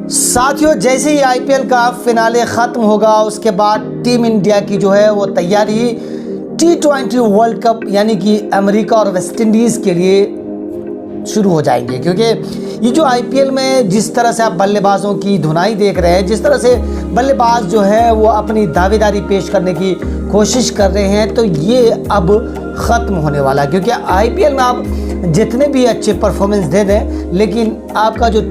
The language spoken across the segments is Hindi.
साथियों, जैसे ही आईपीएल का फिनाले ख़त्म होगा उसके बाद टीम इंडिया की जो है वो तैयारी T20 वर्ल्ड कप यानी कि अमेरिका और वेस्ट इंडीज़ के लिए शुरू हो जाएंगे। क्योंकि ये जो आईपीएल में जिस तरह से आप बल्लेबाजों की धुनाई देख रहे हैं, जिस तरह से बल्लेबाज जो है वो अपनी दावेदारी पेश करने की कोशिश कर रहे हैं, तो ये अब ख़त्म होने वाला है। क्योंकि आईपीएल में आप जितने भी अच्छे परफॉर्मेंस दे दें, लेकिन आपका जो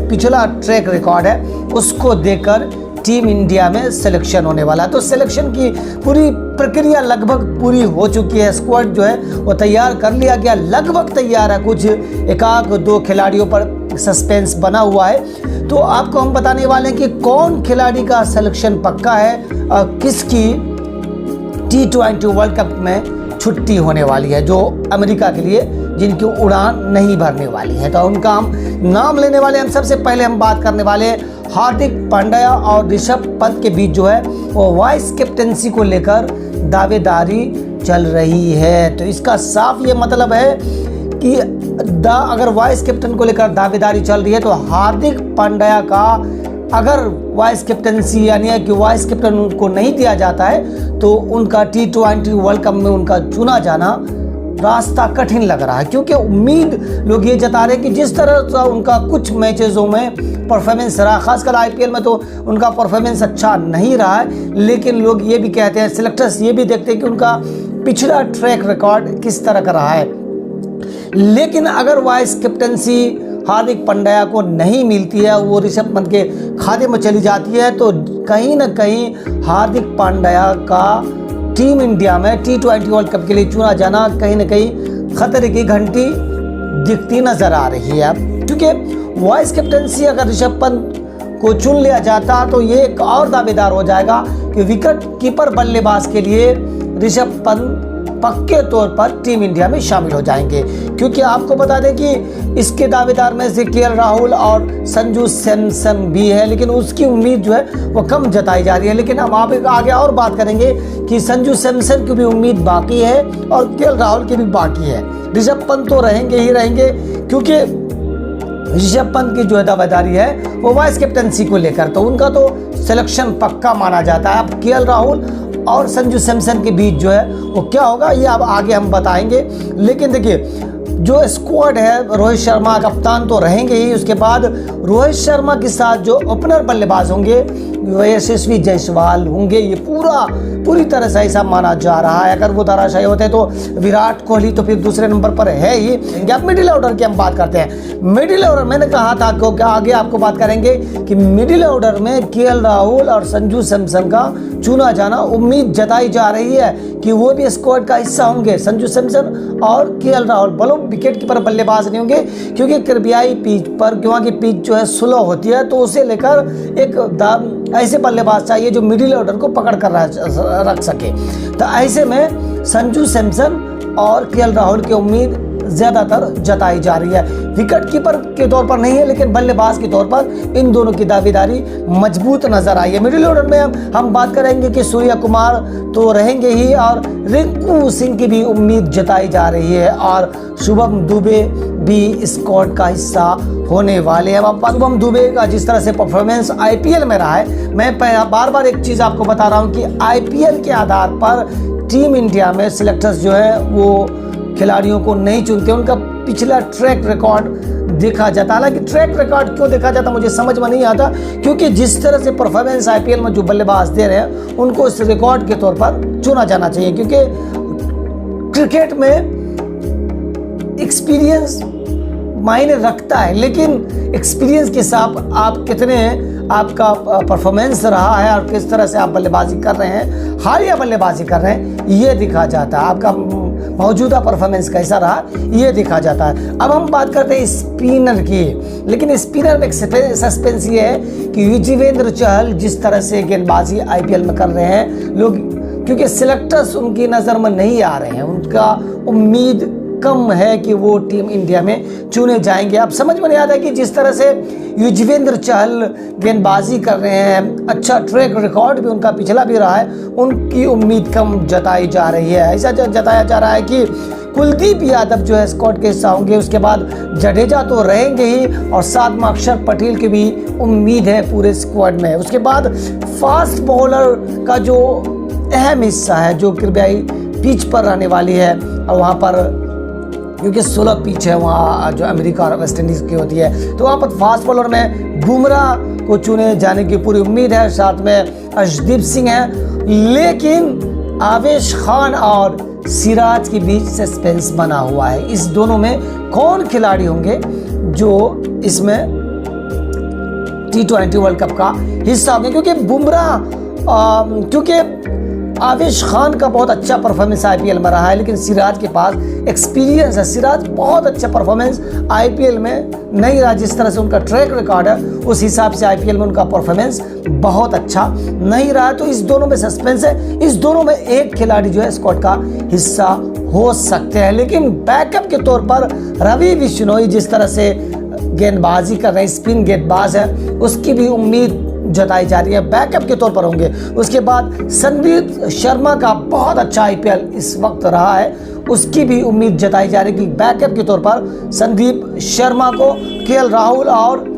पिछला ट्रैक रिकॉर्ड है उसको देखकर टीम इंडिया में सिलेक्शन होने वाला है। तो सिलेक्शन की पूरी प्रक्रिया लगभग पूरी हो चुकी है। स्क्वाड जो है वो तैयार कर लिया गया, लगभग तैयार है। कुछ एकाक दो खिलाड़ियों पर सस्पेंस बना हुआ है। तो आपको हम बताने वाले हैं कि कौन खिलाड़ी का सिलेक्शन पक्का है, किसकी T20 वर्ल्ड कप में छुट्टी होने वाली है, जो अमेरिका के लिए जिनकी उड़ान नहीं भरने वाली है। तो उनका हम नाम लेने वाले हैं। सबसे पहले हम बात करने वाले हैं हार्दिक पांड्या और ऋषभ पंत के बीच जो है वो वाइस कैप्टनसी को लेकर दावेदारी चल रही है। तो इसका साफ ये मतलब है कि अगर वाइस कैप्टन को लेकर दावेदारी चल रही है तो हार्दिक पांड्या का अगर वाइस कैप्टनसी यानी कि वाइस कैप्टन उनको नहीं दिया जाता है तो उनका T20 वर्ल्ड कप में उनका चुना जाना रास्ता कठिन लग रहा है। क्योंकि उम्मीद लोग ये जता रहे हैं कि जिस तरह से उनका कुछ मैचेज़ों में परफॉर्मेंस रहा, खासकर आईपीएल में तो उनका परफॉर्मेंस अच्छा नहीं रहा है, लेकिन लोग ये भी कहते हैं, सिलेक्टर्स ये भी देखते हैं कि उनका पिछला ट्रैक रिकॉर्ड किस तरह का रहा है। लेकिन अगर वाइस कैप्टनसी हार्दिक पांड्या को नहीं मिलती है, वो ऋषभ पंत के खाते में चली जाती है, तो कहीं ना कहीं हार्दिक पांड्या का टीम इंडिया में T20 वर्ल्ड कप के लिए चुना जाना कहीं ना कहीं खतरे की घंटी दिखती नजर आ रही है। क्योंकि वाइस कैप्टनसी अगर ऋषभ पंत को चुन लिया जाता तो ये एक और दावेदार हो जाएगा कि विकेट कीपर बल्लेबाज के लिए ऋषभ पंत पक्के तौर पर टीम इंडिया में शामिल हो जाएंगे। क्योंकि आपको बता दें कि इसके दावेदार में से केएल राहुल और संजू सैमसन भी है, लेकिन उसकी उम्मीद जो है वो कम जताई जा रही है। लेकिन हम आप आगे और बात करेंगे कि संजू सैमसन की भी उम्मीद बाकी है और केएल राहुल की भी बाकी है। ऋषभ पंत तो रहेंगे ही रहेंगे, क्योंकि ऋषभ पंत की जो है दावेदारी है वो वाइस कैप्टनसी को लेकर, तो उनका तो सिलेक्शन पक्का माना जाता है। अब केएल राहुल और संजू सैमसन के बीच जो है वो क्या होगा ये अब आगे हम बताएंगे। लेकिन देखिए, जो स्क्वाड है, रोहित शर्मा कप्तान तो रहेंगे ही, उसके बाद रोहित शर्मा के साथ जो ओपनर बल्लेबाज होंगे यशस्वी जायसवाल होंगे। ये पूरी तरह से ऐसा माना जा रहा है। अगर वो धराशायी होते हैं तो विराट कोहली तो फिर दूसरे नंबर पर है ही। अब मिडिल ऑर्डर की हम बात करते हैं। मिडिल ऑर्डर मैंने कहा था कि आगे आपको बात करेंगे कि मिडिल ऑर्डर में केएल राहुल और संजू सैमसन का चुना जाना उम्मीद जताई जा रही है कि वो भी स्क्वाड का हिस्सा होंगे। संजू सैमसन और केएल राहुल बोलो विकेट कीपर बल्लेबाज नहीं होंगे, क्योंकि करबियाई पिच पर क्योंकि पिच जो है स्लो होती है, तो उसे लेकर एक ऐसे बल्लेबाज चाहिए जो मिडिल ऑर्डर को पकड़ कर रख सके। तो ऐसे में संजू सैमसन और केएल राहुल की उम्मीद ज़्यादातर जताई जा रही है। विकेट कीपर के तौर पर नहीं है, लेकिन बल्लेबाज के तौर पर इन दोनों की दावेदारी मजबूत नजर आई है। मिडिल ऑर्डर में हम बात करेंगे कि सूर्य कुमार तो रहेंगे ही और रिंकू सिंह की भी उम्मीद जताई जा रही है और शुभम दुबे भी स्क्वाड का हिस्सा होने वाले हैं। अब शुभम दुबे का जिस तरह से परफॉर्मेंस आईपीएल में रहा है, मैं बार बार एक चीज़ आपको बता रहा हूँ कि आईपीएल के आधार पर टीम इंडिया में सिलेक्टर्स जो है वो खिलाड़ियों को नहीं चुनते, उनका पिछला ट्रैक रिकॉर्ड देखा जाता। हालांकि ट्रैक रिकॉर्ड क्यों देखा जाता मुझे समझ में नहीं आता, क्योंकि जिस तरह से परफॉर्मेंस आईपीएल में जो बल्लेबाज दे रहे हैं उनको इस रिकॉर्ड के तौर पर चुना जाना चाहिए। क्योंकि क्रिकेट में एक्सपीरियंस मायने रखता है, लेकिन एक्सपीरियंस के साथ आप कितने आपका परफॉर्मेंस रहा है और किस तरह से आप बल्लेबाजी कर रहे हैं, हालिया बल्लेबाजी कर रहे हैं, ये दिखा जाता है। आपका मौजूदा परफॉर्मेंस कैसा रहा ये देखा जाता है। अब हम बात करते हैं स्पिनर की, लेकिन स्पिनर में सस्पेंस ये है कि युजवेंद्र चहल जिस तरह से गेंदबाजी आईपीएल में कर रहे हैं लोग, क्योंकि सिलेक्टर्स उनकी नज़र में नहीं आ रहे हैं, उनका उम्मीद कम है कि वो टीम इंडिया में चुने जाएंगे। अब समझ में नहीं आता कि जिस तरह से युजवेंद्र चहल गेंदबाजी कर रहे हैं, अच्छा ट्रैक रिकॉर्ड भी उनका पिछला भी रहा है, उनकी उम्मीद कम जताई जा रही है। ऐसा जताया जा रहा है कि कुलदीप यादव जो है स्क्वाड के हिस्सा होंगे। उसके बाद जडेजा तो रहेंगे ही और साथ में अक्षर पटेल की भी उम्मीद है पूरे स्क्वाड में। उसके बाद फास्ट बॉलर का जो अहम हिस्सा है जो कृपयाई पिच पर रहने वाली है, और वहाँ पर क्योंकि 16 पिच है वहाँ जो अमेरिका और वेस्ट इंडीज़ की होती है, तो वहाँ पर फास्ट बॉलर में बुमराह को चुने जाने की पूरी उम्मीद है। साथ में अर्शदीप सिंह है, लेकिन आवेश खान और सिराज के बीच सस्पेंस बना हुआ है। इस दोनों में कौन खिलाड़ी होंगे जो इसमें T20 वर्ल्ड कप का हिस्सा होंगे, क्योंकि बुमराह क्योंकि आवेश खान का बहुत अच्छा परफॉर्मेंस आईपीएल में रहा है, लेकिन सिराज के पास एक्सपीरियंस है। सिराज बहुत अच्छा परफॉर्मेंस आईपीएल में नहीं रहा, जिस तरह से उनका ट्रैक रिकॉर्ड है उस हिसाब से आईपीएल में उनका परफॉर्मेंस बहुत अच्छा नहीं रहा। तो इस दोनों में सस्पेंस है, इस दोनों में एक खिलाड़ी जो है स्क्वाड का हिस्सा हो सकते हैं। लेकिन बैकअप के तौर पर रवि बिश्नोई जिस तरह से गेंदबाजी कर रहे हैं, स्पिन गेंदबाज है, उसकी भी उम्मीद जताई जा रही है, बैकअप के तौर पर होंगे। उसके बाद संदीप शर्मा का बहुत अच्छा आईपीएल इस वक्त रहा है, उसकी भी उम्मीद जताई जा रही है कि बैकअप के तौर पर संदीप शर्मा को, केएल राहुल और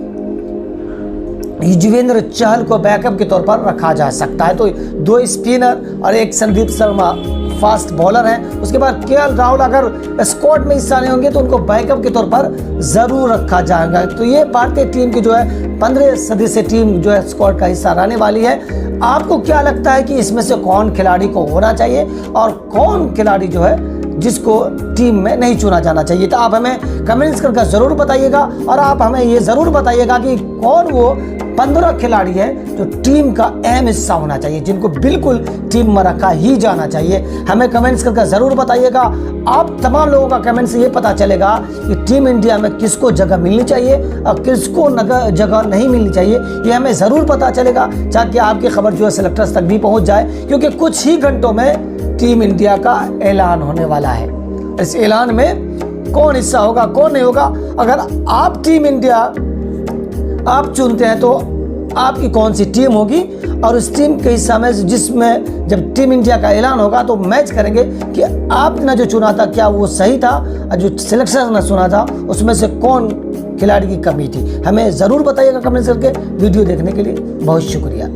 युजवेंद्र चहल को बैकअप के तौर पर रखा जा सकता है। तो 2 स्पिनर और 1 संदीप शर्मा फास्ट बॉलर हैं। उसके बाद केएल राहुल अगर स्क्वाड में हिस्सा नहीं होंगे तो उनको बैकअप के तौर पर ज़रूर रखा जाएगा। तो ये भारतीय टीम की जो है 15 सदस्यीय टीम जो है स्क्वाड का हिस्सा रहने वाली है। आपको क्या लगता है कि इसमें से कौन खिलाड़ी को होना चाहिए और कौन खिलाड़ी जो है जिसको टीम में नहीं चुना जाना चाहिए? तो आप हमें कमेंट्स करके ज़रूर बताइएगा, और आप हमें ये ज़रूर बताइएगा कि कौन वो 15 खिलाड़ी हैं जो टीम का अहम हिस्सा होना चाहिए, जिनको बिल्कुल टीम में रखा ही जाना चाहिए। हमें कमेंट्स करके ज़रूर बताइएगा। आप तमाम लोगों का कमेंट से ये पता चलेगा कि टीम इंडिया में किसको जगह मिलनी चाहिए और किसको जगह नहीं मिलनी चाहिए, ये हमें ज़रूर पता चलेगा, ताकि आपकी खबर जो है सेलेक्टर्स तक भी पहुँच जाए, क्योंकि कुछ ही घंटों में टीम इंडिया का ऐलान होने वाला है। इस ऐलान में कौन हिस्सा होगा कौन नहीं होगा, अगर आप टीम इंडिया आप चुनते हैं तो आपकी कौन सी टीम होगी, और उस टीम के हिस्सा में जिसमें जब टीम इंडिया का ऐलान होगा तो मैच करेंगे कि आपने जो चुना था क्या वो सही था, और जो सिलेक्शन ने चुना था उसमें से कौन खिलाड़ी की कमी थी। हमें ज़रूर बताइएगा कमेंट करके। वीडियो देखने के लिए बहुत शुक्रिया।